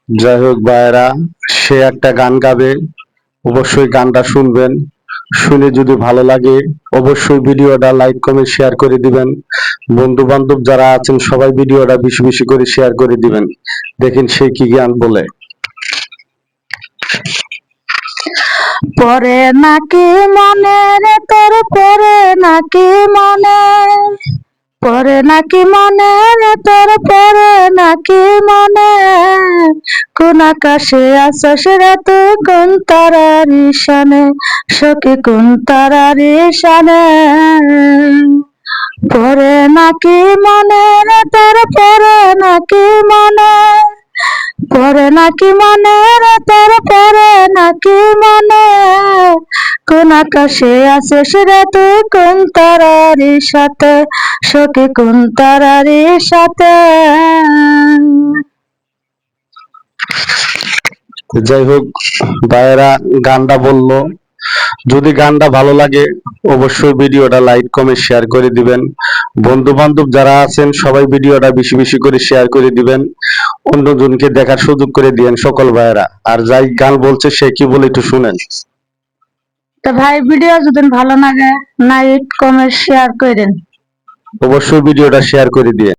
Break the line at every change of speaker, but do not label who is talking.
যাই হোক ভাইয়েরা, সে একটা গান গাবে, অবশ্যই গানটা শুনবেন। শুনে যদি ভালো লাগে অবশ্যই ভিডিওটা লাইক কমেন্ট শেয়ার করে দিবেন। বন্ধু বান্ধব যারা আছেন সবাই ভিডিওটা বেশি বেশি করে শেয়ার করে দিবেন। দেখেন সে কি গান বলে।
পরে নাকি মনে রে তোর, পরে নাকি মনে, পরে নাকি মনে রে তোর, পরে নাকি মনে, কোন আকাশে আছস রে তুই, কোন তারার ঈশানে, সখী কোন তারার ঈশানে। পরে নাকি মনে রে তোর, পরে নাকি মনে, পরে নাকি মনে রে তোর, পরে নাকি মনে, কোন আকাশে আছিস রে তুই, কোন তারার সাথে, সখী কোন তারার সাথে।
যাই হোক ভাইয়েরা, গানটা বললো, যদি গানটা ভালো লাগে অবশ্যই ভিডিওটা লাইক কমেন্ট শেয়ার করে দিবেন। বন্ধু বান্ধব যারা আছেন সবাই ভিডিওটা বেশি বেশি করে শেয়ার করে দিবেন, অন্যজনকে দেখার সুযোগ করে দিয়েন সকল ভাইয়েরা। আর যাই গান বলছে সে কি বলে একটু শুনেন।
তো ভাই, ভিডিও যদি ভালো লাগে লাইক কমেন্ট শেয়ার করেন।
অবশ্যই ভিডিওটা শেয়ার করে দিয়ে